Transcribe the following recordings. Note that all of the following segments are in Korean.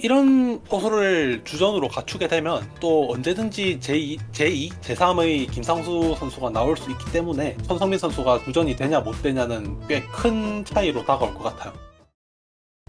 이런 포수를 주전으로 갖추게 되면 또 언제든지 제2, 제3의 김상수 선수가 나올 수 있기 때문에 손성민 선수가 주전이 되냐 못 되냐는 꽤 큰 차이로 다가올 것 같아요.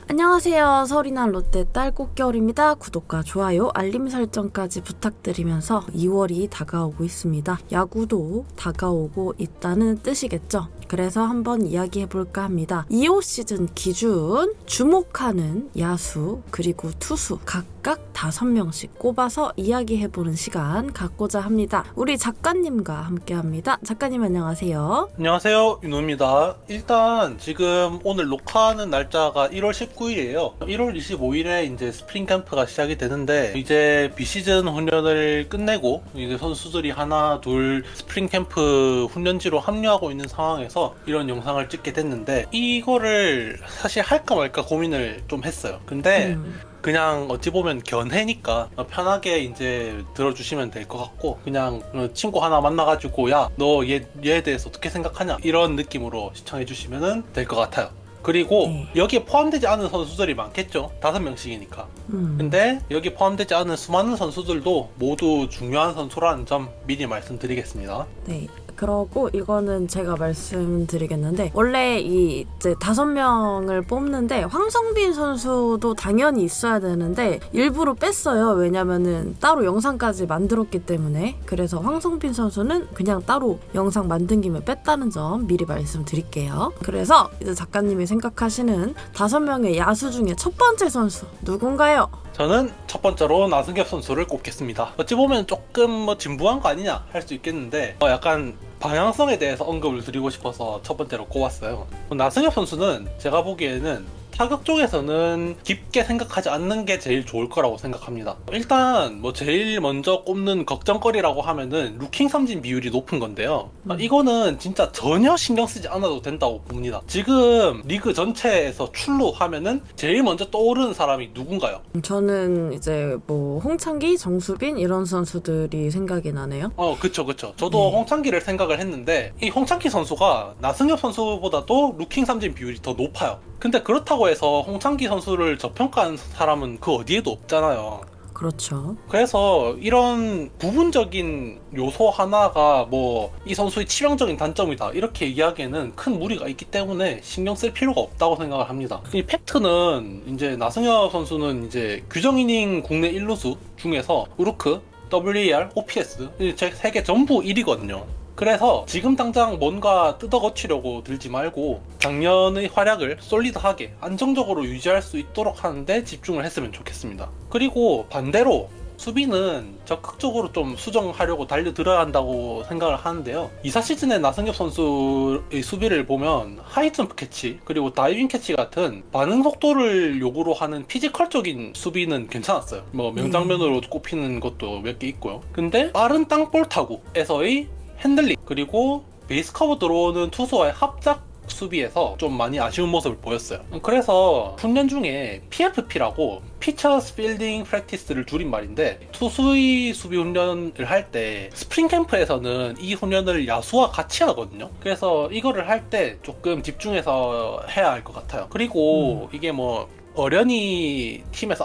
안녕하세요. 서리난 롯데 딸 꽃겨울입니다. 구독과 좋아요, 알림 설정까지 부탁드리면서 2월이 다가오고 있습니다. 야구도 다가오고 있다는 뜻이겠죠. 그래서 한번 이야기해볼까 합니다. 2호 시즌 기준 주목하는 야수 그리고 투수 각각 5명씩 꼽아서 이야기해보는 시간 갖고자 합니다. 우리 작가님과 함께합니다. 작가님 안녕하세요. 안녕하세요, 윤호입니다. 일단 지금 오늘 녹화하는 날짜가 1월 19일이에요. 1월 25일에 이제 스프링 캠프가 시작이 되는데 이제 비시즌 훈련을 끝내고 이제 선수들이 하나 둘 스프링 캠프 훈련지로 합류하고 있는 상황에서 이런 영상을 찍게 됐는데 이거를 사실 할까 말까 고민을 좀 했어요. 근데 그냥 어찌 보면 견해니까 편하게 이제 들어주시면 될 것 같고, 그냥 친구 하나 만나가지고 야 너 얘에 대해서 어떻게 생각하냐 이런 느낌으로 시청해 주시면 될 것 같아요. 그리고 여기에 포함되지 않은 선수들이 많겠죠. 5명씩이니까. 근데 여기 포함되지 않은 수많은 선수들도 모두 중요한 선수라는 점 미리 말씀드리겠습니다. 네. 그러고 이거는 제가 말씀드리겠는데, 원래 이 이제 5명을 뽑는데 황성빈 선수도 당연히 있어야 되는데 일부러 뺐어요. 왜냐면은 따로 영상까지 만들었기 때문에. 그래서 황성빈 선수는 그냥 따로 영상 만든 김에 뺐다는 점 미리 말씀드릴게요. 그래서 이제 작가님이 생각하시는 5명의 야수 중에 첫 번째 선수 누군가요? 저는 첫 번째로 나승엽 선수를 꼽겠습니다. 어찌 보면 조금 진부한 거 아니냐 할 수 있겠는데 약간 방향성에 대해서 언급을 드리고 싶어서 첫 번째로 꼽았어요. 나승엽 선수는 제가 보기에는 타격 쪽에서는 깊게 생각하지 않는 게 제일 좋을 거라고 생각합니다. 일단 제일 먼저 꼽는 걱정거리라고 하면은 루킹 삼진 비율이 높은 건데요. 이거는 진짜 전혀 신경 쓰지 않아도 된다고 봅니다. 지금 리그 전체에서 출루 하면은 제일 먼저 떠오르는 사람이 누군가요? 저는 이제 홍창기, 정수빈 이런 선수들이 생각이 나네요. 그쵸. 저도 홍창기를 생각을 했는데 이 홍창기 선수가 나승엽 선수보다도 루킹 삼진 비율이 더 높아요. 근데 그렇다고 해서 홍창기 선수를 저평가한 사람은 그 어디에도 없잖아요. 그렇죠. 그래서 이런 부분적인 요소 하나가 이 선수의 치명적인 단점이다 이렇게 얘기하기에는 큰 무리가 있기 때문에 신경 쓸 필요가 없다고 생각을 합니다. 이 팩트는 이제 나승엽 선수는 이제 규정 이닝 국내 1루수 중에서 우루크, WAR, OPS 제 3개 전부 1위거든요. 그래서 지금 당장 뭔가 뜯어고치려고 들지 말고 작년의 활약을 솔리드하게 안정적으로 유지할 수 있도록 하는데 집중을 했으면 좋겠습니다. 그리고 반대로 수비는 적극적으로 좀 수정하려고 달려들어야 한다고 생각을 하는데요. 2사 시즌에 나승엽 선수의 수비를 보면 하이점프 캐치 그리고 다이빙 캐치 같은 반응 속도를 요구로 하는 피지컬적인 수비는 괜찮았어요. 명장면으로 꼽히는 것도 몇 개 있고요. 근데 빠른 땅볼 타구에서의 핸들링 그리고 베이스 커버 들어오는 투수와의 합작 수비에서 좀 많이 아쉬운 모습을 보였어요. 그래서 훈련 중에 PFP라고 피처스 필딩 프랙티스를 줄인 말인데, 투수의 수비 훈련을 할 때 스프링 캠프에서는 이 훈련을 야수와 같이 하거든요. 그래서 이거를 할 때 조금 집중해서 해야 할 것 같아요. 그리고 이게 어련히 팀에서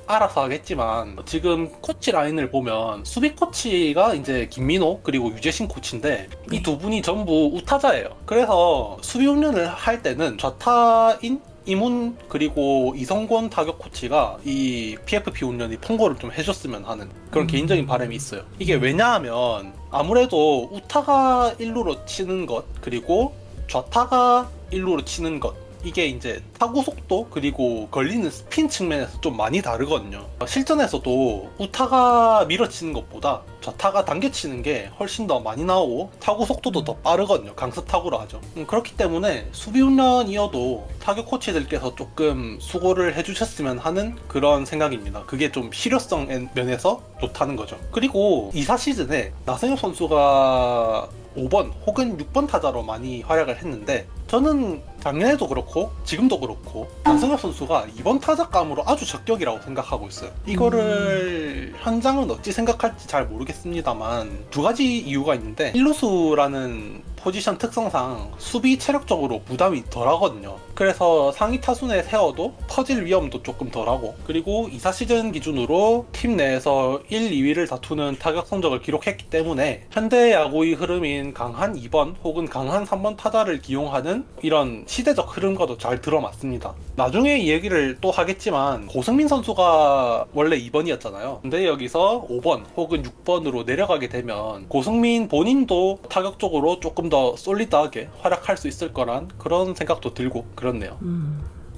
알아서 하겠지만 지금 코치 라인을 보면 수비 코치가 이제 김민호 그리고 유재신 코치인데 이 두 분이 전부 우타자예요. 그래서 수비 훈련을 할 때는 좌타인 이문 그리고 이성권 타격 코치가 이 PFP 훈련이 통보를 좀 해줬으면 하는 그런 개인적인 바람이 있어요. 이게 왜냐하면 아무래도 우타가 1루로 치는 것 그리고 좌타가 1루로 치는 것 이게 이제 타구 속도 그리고 걸리는 스핀 측면에서 좀 많이 다르거든요. 실전에서도 우타가 밀어치는 것보다 좌타가 당겨치는 게 훨씬 더 많이 나오고 타구 속도도 더 빠르거든요. 강습 타구로 하죠. 그렇기 때문에 수비 훈련이어도 타격 코치들께서 조금 수고를 해주셨으면 하는 그런 생각입니다. 그게 좀 실효성 면에서 좋다는 거죠. 그리고 2사 시즌에 나승엽 선수가 5번 혹은 6번 타자로 많이 활약을 했는데 저는 작년에도 그렇고 지금도 그렇고 나승엽 선수가 이번 타작감으로 아주 적격이라고 생각하고 있어요. 이거를 현장은 어찌 생각할지 잘 모르겠습니다만 두 가지 이유가 있는데, 일루수라는 포지션 특성상 수비 체력적으로 부담이 덜하거든요. 그래서 상위 타순에 세워도 터질 위험도 조금 덜하고, 그리고 2사 시즌 기준으로 팀 내에서 1, 2위를 다투는 타격 성적을 기록했기 때문에 현대 야구의 흐름인 강한 2번 혹은 강한 3번 타자를 기용하는 이런 시대적 흐름과도 잘 들어맞습니다. 나중에 이 얘기를 또 하겠지만 고승민 선수가 원래 2번이었잖아요. 근데 여기서 5번 혹은 6번으로 내려가게 되면 고승민 본인도 타격적으로 조금 더 솔리드하게 활약할 수 있을 거란 그런 생각도 들고 그렇네요.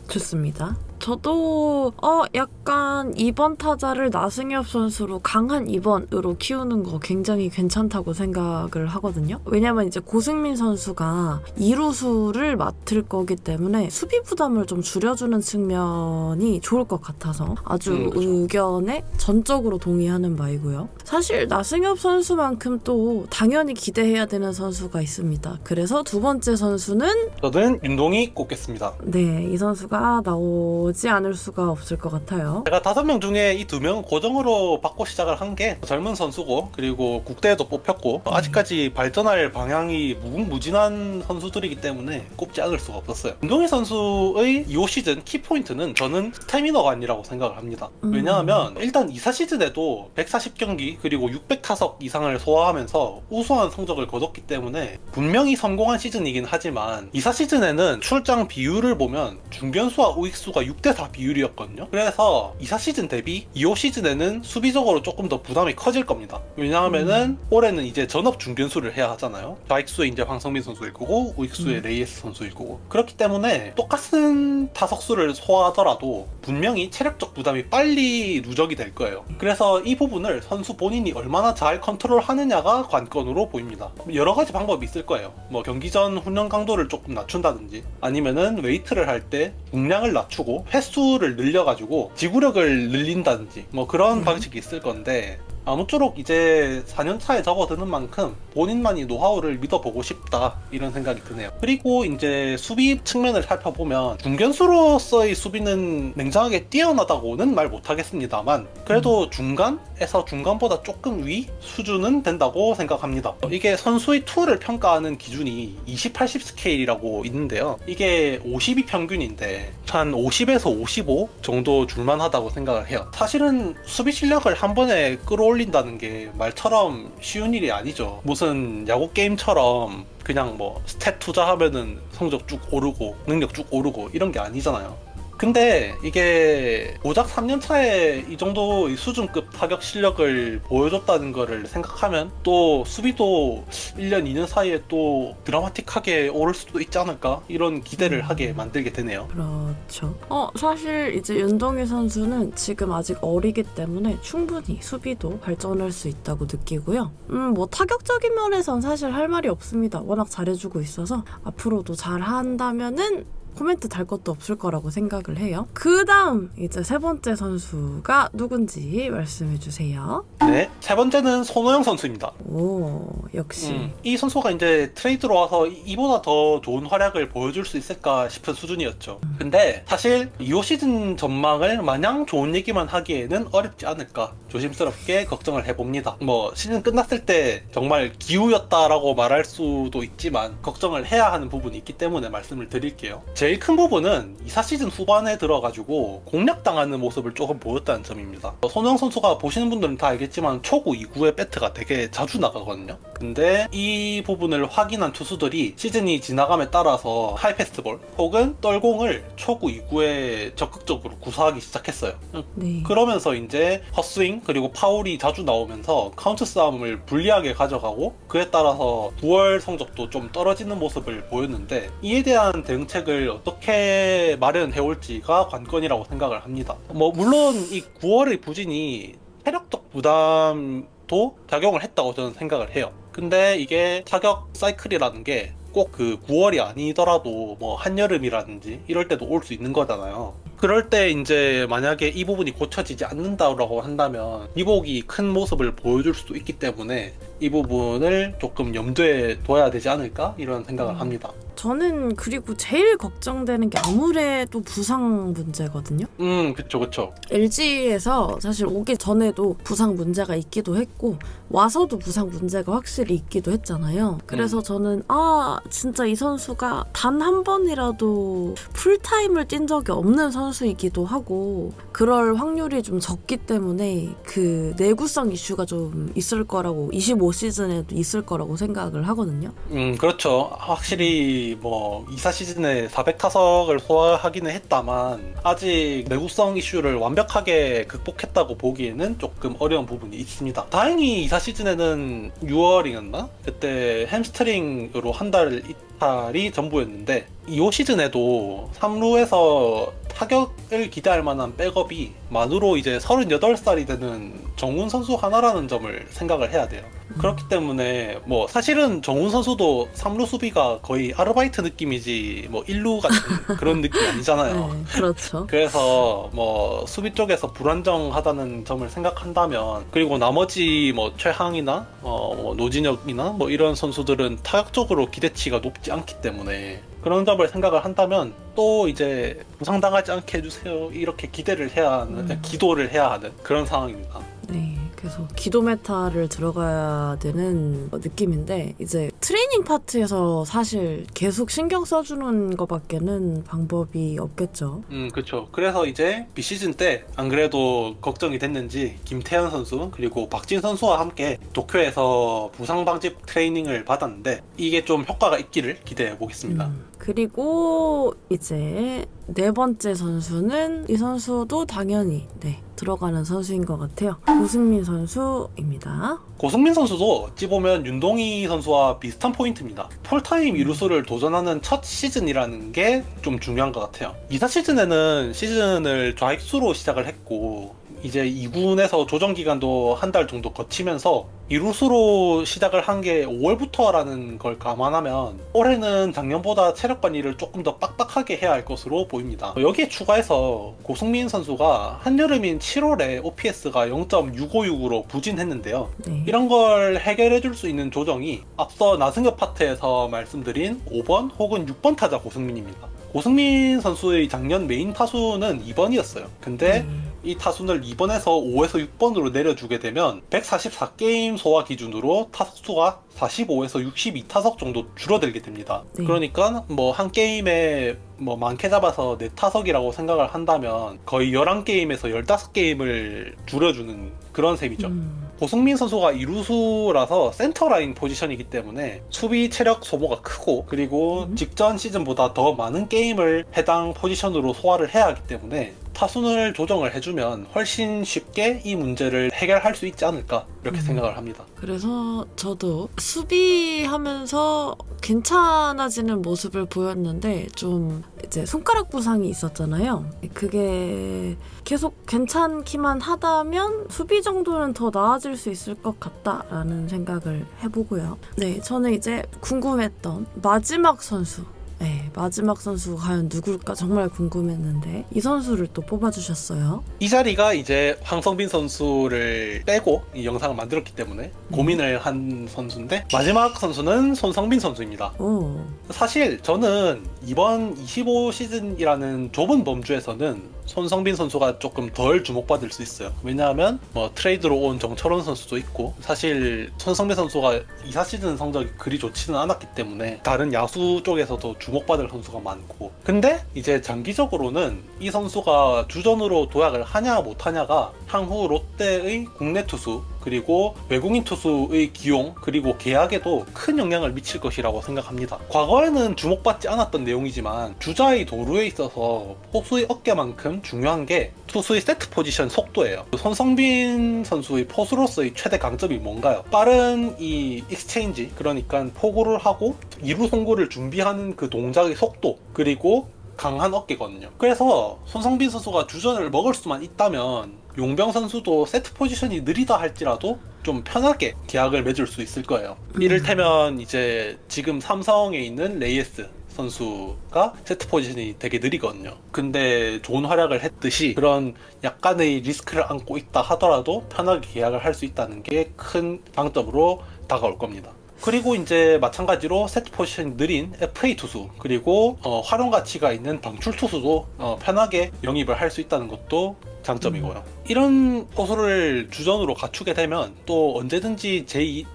좋습니다. 저도 약간 2번 타자를 나승엽 선수로 강한 2번으로 키우는 거 굉장히 괜찮다고 생각을 하거든요. 왜냐면 이제 고승민 선수가 2루수를 맡을 거기 때문에 수비 부담을 좀 줄여주는 측면이 좋을 것 같아서 아주 그렇죠. 의견에 전적으로 동의하는 바이고요. 사실 나승엽 선수만큼 또 당연히 기대해야 되는 선수가 있습니다. 그래서 두 번째 선수는 저는 윤동희 꼽겠습니다. 네, 이 선수가 나오지 않을 수가 없을 것 같아요. 제가 5명 중에 이 2명은 고정으로 받고 시작을 한 게 젊은 선수고, 그리고 국대에도 뽑혔고 아직까지 발전할 방향이 무궁무진한 선수들이기 때문에 꼽지 않을 수가 없었어요. 윤동희 선수의 2호 시즌 키포인트는 저는 스태미너가 아니라고 생각을 합니다. 왜냐하면 일단 2사 시즌에도 140경기 그리고 600타석 이상을 소화하면서 우수한 성적을 거뒀기 때문에 분명히 성공한 시즌이긴 하지만 2사 시즌에는 출장 비율을 보면 중견수와 우익수가 6대4 비율이었거든요. 그래서 2사 시즌 대비 2호 시즌에는 수비적으로 조금 더 부담이 커질 겁니다. 왜냐하면은 올해는 이제 전업 중견수를 해야 하잖아요. 좌익수에 이제 황성민 선수일 거고 우익수에 레이에스 선수일 거고, 그렇기 때문에 똑같은 타석수를 소화하더라도 분명히 체력적 부담이 빨리 누적이 될 거예요. 그래서 이 부분을 선수 본인이 얼마나 잘 컨트롤하느냐가 관건으로 보입니다. 여러 가지 방법이 있을 거예요. 뭐 경기 전 훈련 강도를 조금 낮춘다든지, 아니면은 웨이트를 할 때 중량을 낮추고 횟수를 늘려가지고 지구력을 늘린다든지, 뭐 그런 방식이 있을 건데, 아무쪼록 이제 4년차에 접어드는 만큼 본인만이 노하우를 믿어보고 싶다 이런 생각이 드네요. 그리고 이제 수비 측면을 살펴보면 중견수로서의 수비는 냉정하게 뛰어나다고는 말 못하겠습니다만 그래도 중간에서 중간보다 조금 위 수준은 된다고 생각합니다. 이게 선수의 투를 평가하는 기준이 20-80 스케일이라고 있는데요. 이게 50이 평균인데 한 50에서 55 정도 줄만하다고 생각을 해요. 사실은 수비 실력을 한 번에 끌어올린다는 게 말처럼 쉬운 일이 아니죠. 무슨 야구 게임처럼 그냥 뭐 스탯 투자하면은 성적 쭉 오르고 능력 쭉 오르고 이런 게 아니잖아요. 근데 이게 고작 3년차에 이 정도 수준급 타격 실력을 보여줬다는 거를 생각하면 또 수비도 1년, 2년 사이에 또 드라마틱하게 오를 수도 있지 않을까? 이런 기대를 하게 만들게 되네요. 그렇죠. 사실 이제 윤동희 선수는 지금 아직 어리기 때문에 충분히 수비도 발전할 수 있다고 느끼고요. 뭐 타격적인 면에선 사실 할 말이 없습니다. 워낙 잘해주고 있어서 앞으로도 잘한다면은 코멘트 달 것도 없을 거라고 생각을 해요. 그 다음 이제 세 번째 선수가 누군지 말씀해 주세요. 네, 세 번째는 손호영 선수입니다. 오, 역시. 이 선수가 이제 트레이드로 와서 이보다 더 좋은 활약을 보여줄 수 있을까 싶은 수준이었죠. 근데 사실 2호 시즌 전망을 마냥 좋은 얘기만 하기에는 어렵지 않을까 조심스럽게 걱정을 해봅니다. 뭐 시즌 끝났을 때 정말 기우였다라고 말할 수도 있지만 걱정을 해야 하는 부분이 있기 때문에 말씀을 드릴게요. 제일 큰 부분은 2사 시즌 후반에 들어가지고 공략당하는 모습을 조금 보였다는 점입니다. 손흥민 선수가 보시는 분들은 다 알겠지만 초구 2구의 배트가 되게 자주 나가거든요. 근데 이 부분을 확인한 투수들이 시즌이 지나감에 따라서 하이패스트볼 혹은 떨공을 초구 2구에 적극적으로 구사하기 시작했어요. 네. 그러면서 이제 헛스윙 그리고 파울이 자주 나오면서 카운트 싸움을 불리하게 가져가고 그에 따라서 9월 성적도 좀 떨어지는 모습을 보였는데 이에 대한 대응책을 어떻게 마련해올지가 관건이라고 생각을 합니다. 뭐 물론 이 9월의 부진이 체력적 부담도 작용을 했다고 저는 생각을 해요. 근데 이게 타격 사이클이라는 게 꼭 그 9월이 아니더라도 뭐 한여름이라든지 이럴 때도 올 수 있는 거잖아요. 그럴 때 이제 만약에 이 부분이 고쳐지지 않는다고 한다면 이복이 큰 모습을 보여줄 수도 있기 때문에 이 부분을 조금 염두에 둬야 되지 않을까 이런 생각을 합니다. 저는 그리고 제일 걱정되는 게 아무래도 부상 문제거든요. 그쵸. LG에서 사실 오기 전에도 부상 문제가 있기도 했고 와서도 부상 문제가 확실히 있기도 했잖아요. 그래서 저는 진짜 이 선수가 단 한 번이라도 풀타임을 뛴 적이 없는 선수이기도 하고 그럴 확률이 좀 적기 때문에 그 내구성 이슈가 좀 있을 거라고 25시즌에도 있을 거라고 생각을 하거든요. 그렇죠. 확실히 뭐 이사 시즌에 400타석을 소화하기는 했다만 아직 내구성 이슈를 완벽하게 극복했다고 보기에는 조금 어려운 부분이 있습니다. 다행히 이사 시즌에는 6월이었나? 그때 햄스트링으로 한 달 이탈이 전부였는데 이 시즌에도 3루에서 타격을 기대할 만한 백업이 만으로 이제 38살이 되는 정훈 선수 하나라는 점을 생각을 해야 돼요. 그렇기 때문에 뭐 사실은 정훈 선수도 3루 수비가 거의 아르바이트 느낌이지 뭐 1루 같은 그런 느낌이 아니잖아요. 네, 그렇죠. 그래서 뭐 수비 쪽에서 불안정하다는 점을 생각한다면 그리고 나머지 뭐 최항이나 뭐 노진혁이나 뭐 이런 선수들은 타격적으로 기대치가 높지 않기 때문에 그런 점을 생각을 한다면 또 이제 부상당하지 않게 해주세요 이렇게 기도를 해야 하는 그런 상황입니다. 네, 그래서 기도 메타를 들어가야 되는 느낌인데 이제 트레이닝 파트에서 사실 계속 신경 써주는 것밖에는 방법이 없겠죠. 그렇죠. 그래서 이제 비시즌 때 안 그래도 걱정이 됐는지 김태현 선수 그리고 박진 선수와 함께 도쿄에서 부상 방지 트레이닝을 받았는데 이게 좀 효과가 있기를 기대해 보겠습니다. 그리고 이제 네 번째 선수는 이 선수도 당연히 들어가는 선수인 것 같아요. 고승민 선수입니다. 고승민 선수도 어찌 보면 윤동희 선수와 비슷한 포인트입니다. 폴타임 이루수를 도전하는 첫 시즌이라는 게 좀 중요한 것 같아요. 이사 시즌에는 시즌을 좌익수로 시작을 했고 이제 2군에서 조정 기간도 한 달 정도 거치면서 이루수로 시작을 한 게 5월부터라는 걸 감안하면 올해는 작년보다 체력 관리를 조금 더 빡빡하게 해야 할 것으로 보입니다. 여기에 추가해서 고승민 선수가 한여름인 7월에 OPS가 0.656으로 부진했는데요. 이런 걸 해결해 줄 수 있는 조정이 앞서 나승엽 파트에서 말씀드린 5번 혹은 6번 타자 고승민입니다. 고승민 선수의 작년 메인 타수는 2번이었어요. 근데 이 타순을 2번에서 5에서 6번으로 내려주게 되면 144게임 소화 기준으로 타석수가 45에서 62타석 정도 줄어들게 됩니다. 그러니까 뭐 한 게임에 뭐 많게 잡아서 4타석이라고 생각을 한다면 거의 11게임에서 15게임을 줄여주는 그런 셈이죠. 고승민 선수가 이루수라서 센터라인 포지션이기 때문에 수비 체력 소모가 크고 그리고 직전 시즌보다 더 많은 게임을 해당 포지션으로 소화를 해야 하기 때문에 타순을 조정을 해주면 훨씬 쉽게 이 문제를 해결할 수 있지 않을까 이렇게 생각을 합니다. 그래서 저도 수비하면서 괜찮아지는 모습을 보였는데 좀 이제 손가락 부상이 있었잖아요. 그게 계속 괜찮기만 하다면 수비 정도는 더 나아질 수 있을 것 같다라는 생각을 해보고요. 네, 저는 이제 궁금했던 마지막 선수 과연 누굴까 정말 궁금했는데 이 선수를 또 뽑아주셨어요. 이 자리가 이제 황성빈 선수를 빼고 이 영상을 만들었기 때문에 고민을 한 선수인데 마지막 선수는 손성빈 선수입니다. 사실 저는 이번 25시즌이라는 좁은 범주에서는 손성빈 선수가 조금 덜 주목받을 수 있어요. 왜냐하면 뭐 트레이드로 온 정철원 선수도 있고 사실 손성빈 선수가 이사 시즌 성적이 그리 좋지는 않았기 때문에 다른 야수 쪽에서도 주목받을 선수가 많고 근데 이제 장기적으로는 이 선수가 주전으로 도약을 하냐 못하냐가 향후 롯데의 국내 투수 그리고 외국인 투수의 기용 그리고 계약에도 큰 영향을 미칠 것이라고 생각합니다. 과거에는 주목받지 않았던 내용이지만 주자의 도루에 있어서 포수의 어깨만큼 중요한 게 투수의 세트 포지션 속도예요. 손성빈 선수의 포수로서의 최대 강점이 뭔가요? 빠른 이 익스체인지 그러니까 포구를 하고 2루 송구를 준비하는 그 동작의 속도 그리고 강한 어깨거든요. 그래서 손성빈 선수가 주전을 먹을 수만 있다면 용병 선수도 세트 포지션이 느리다 할지라도 좀 편하게 계약을 맺을 수 있을 거예요. 이를테면 이제 지금 삼성에 있는 레이에스 선수가 세트 포지션이 되게 느리거든요. 근데 좋은 활약을 했듯이 그런 약간의 리스크를 안고 있다 하더라도 편하게 계약을 할 수 있다는 게 큰 장점으로 다가올 겁니다. 그리고 이제 마찬가지로 세트 포지션이 느린 FA 투수, 그리고 활용 가치가 있는 방출 투수도 편하게 영입을 할 수 있다는 것도 장점이고요. 이런 포수를 주전으로 갖추게 되면 또 언제든지 제2,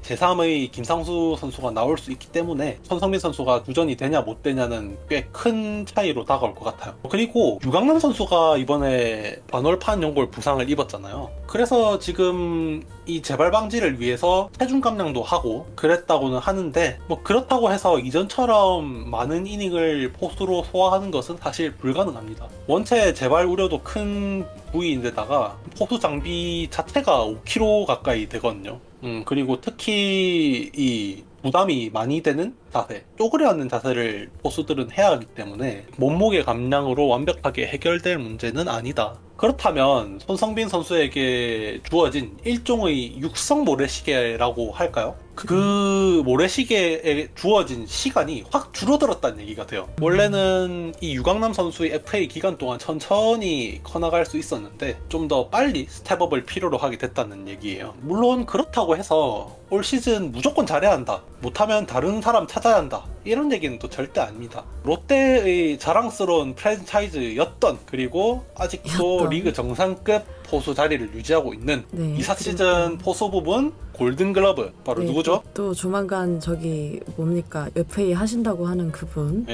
제3의 김상수 선수가 나올 수 있기 때문에 손성민 선수가 주전이 되냐 못 되냐는 꽤 큰 차이로 다가올 것 같아요. 그리고 유강남 선수가 이번에 반월판 연골 부상을 입었잖아요. 그래서 지금 이 재발 방지를 위해서 체중 감량도 하고 그랬다고는 하는데, 뭐 그렇다고 해서 이전처럼 많은 이닝을 포수로 소화하는 것은 사실 불가능합니다. 원체 재발 우려도 큰 부위인데다가 포수 장비 자체가 5kg 가까이 되거든요. 그리고 특히 이 부담이 많이 되는 자세, 쪼그려 앉는 자세를 포수들은 해야 하기 때문에 몸무게 감량으로 완벽하게 해결될 문제는 아니다. 그렇다면 손성빈 선수에게 주어진 일종의 육성 모래시계라고 할까요? 그 모래시계에 주어진 시간이 확 줄어들었다는 얘기가 돼요. 원래는 이 유강남 선수의 FA 기간 동안 천천히 커나갈 수 있었는데 좀 더 빨리 스텝업을 필요로 하게 됐다는 얘기예요. 물론 그렇다고 해서 올 시즌 무조건 잘해야 한다, 못하면 다른 사람 찾아야 한다, 이런 얘기는 또 절대 아닙니다. 롯데의 자랑스러운 프랜차이즈였던, 그리고 아직도 리그 정상급 포수 자리를 유지하고 있는 네, 이사 시즌 포수 부분 골든글러브 바로 네, 누구죠? 또 조만간 저기 뭡니까 FA 하신다고 하는 그분.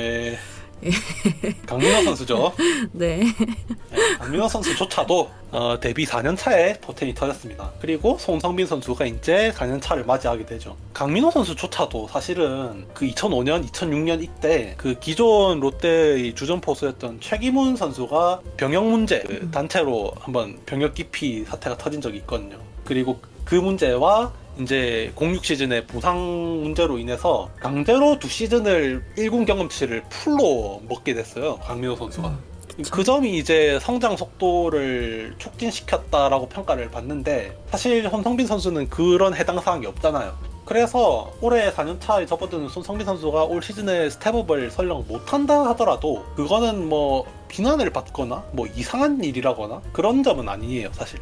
강민호 선수죠. 네. 강민호 선수조차도 데뷔 4년 차에 포텐이 터졌습니다. 그리고 손성빈 선수가 이제 4년 차를 맞이하게 되죠. 강민호 선수조차도 사실은 그 2005년, 2006년 이때 그 기존 롯데의 주전 포수였던 최기문 선수가 병역 문제, 그 단체로 한번 병역 기피 사태가 터진 적이 있거든요. 그리고 그 문제와 이제 06 시즌의 부상 문제로 인해서 강제로 2시즌을 1군 경험치를 풀로 먹게 됐어요, 강민호 선수가. 그 점이 이제 성장 속도를 촉진시켰다라고 평가를 받는데, 사실 손성빈 선수는 그런 해당 사항이 없잖아요. 그래서 올해 4년차에 접어드는 손성빈 선수가 올 시즌에 스텝업을 설령 못한다 하더라도 그거는 뭐 비난을 받거나 뭐 이상한 일이라거나 그런 점은 아니에요, 사실.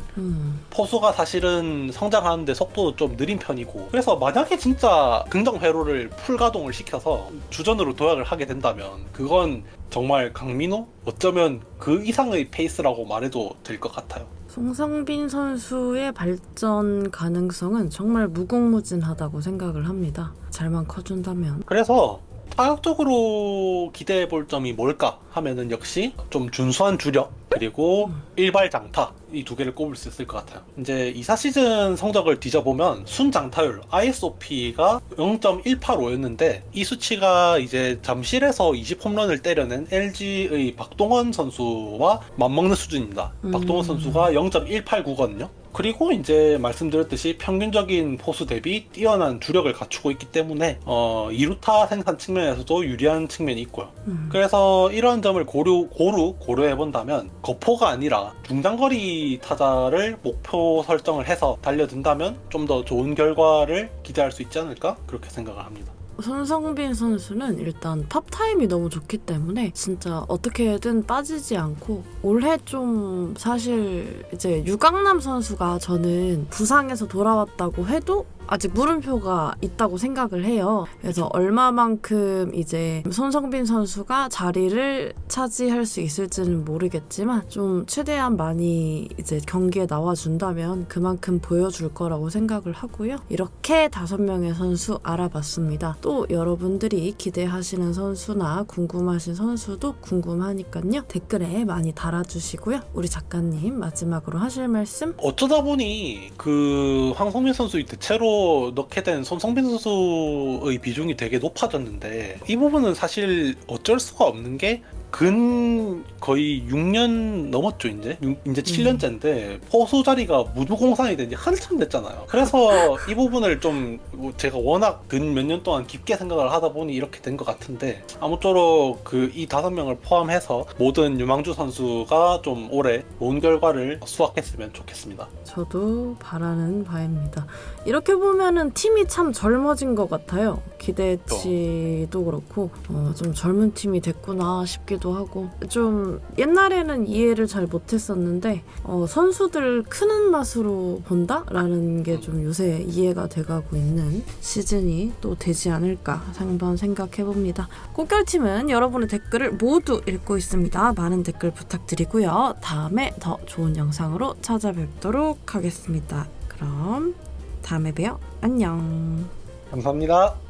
포수가 사실은 성장하는데 속도도 좀 느린 편이고, 그래서 만약에 진짜 긍정 회로를 풀 가동을 시켜서 주전으로 도약을 하게 된다면 그건 정말 강민호? 어쩌면 그 이상의 페이스라고 말해도 될 것 같아요. 손성빈 선수의 발전 가능성은 정말 무궁무진하다고 생각을 합니다. 잘만 커준다면. 그래서 파격적으로 기대해 볼 점이 뭘까 하면은 역시 좀 준수한 주력, 그리고 일발 장타, 이 두 개를 꼽을 수 있을 것 같아요. 이제 이사 시즌 성적을 뒤져보면 순 장타율 ISOP가 0.185였는데 이 수치가 이제 잠실에서 20홈런을 때려낸 LG의 박동원 선수와 맞먹는 수준입니다. 박동원 선수가 0.189거든요. 그리고 이제 말씀드렸듯이 평균적인 포수 대비 뛰어난 주력을 갖추고 있기 때문에 2루타 생산 측면에서도 유리한 측면이 있고요. 그래서 이러한 점을 고려해본다면 거포가 아니라 중장거리 타자를 목표 설정을 해서 달려든다면 좀 더 좋은 결과를 기대할 수 있지 않을까, 그렇게 생각을 합니다. 손성빈 선수는 일단 팝타임이 너무 좋기 때문에 진짜 어떻게든 빠지지 않고, 올해 좀 사실 이제 유강남 선수가 저는 부상에서 돌아왔다고 해도 아직 물음표가 있다고 생각을 해요. 그래서 얼마만큼 이제 손성빈 선수가 자리를 차지할 수 있을지는 모르겠지만 좀 최대한 많이 이제 경기에 나와준다면 그만큼 보여줄 거라고 생각을 하고요. 이렇게 5명의 선수 알아봤습니다. 또 여러분들이 기대하시는 선수나 궁금하신 선수도 궁금하니까요. 댓글에 많이 달아주시고요. 우리 작가님 마지막으로 하실 말씀? 어쩌다 보니 그 황성민 선수의 대체로 넣게 된 손성빈 선수의 비중이 되게 높아졌는데, 이 부분은 사실 어쩔 수가 없는 게 거의 6년 넘었죠, 이제 7년째인데 포수 자리가 무주공산이 된 지 한참 됐잖아요. 그래서 이 부분을 좀뭐 제가 워낙 근 몇 년 동안 깊게 생각을 하다 보니 이렇게 된 것 같은데, 아무쪼록 이 5명을 포함해서 모든 유망주 선수가 좀 올해 좋은 결과를 수확했으면 좋겠습니다. 저도 바라는 바입니다. 이렇게 보면은 팀이 참 젊어진 것 같아요. 기대치도 그렇고 좀 젊은 팀이 됐구나 싶기도 하고, 좀 옛날에는 이해를 잘 못했었는데 선수들 크는 맛으로 본다라는 게 좀 요새 이해가 돼가고 있는 시즌이 또 되지 않을까 한번 생각해봅니다. 꽃결팀은 여러분의 댓글을 모두 읽고 있습니다. 많은 댓글 부탁드리고요. 다음에 더 좋은 영상으로 찾아뵙도록 하겠습니다. 그럼 다음에 봬요. 안녕. 감사합니다.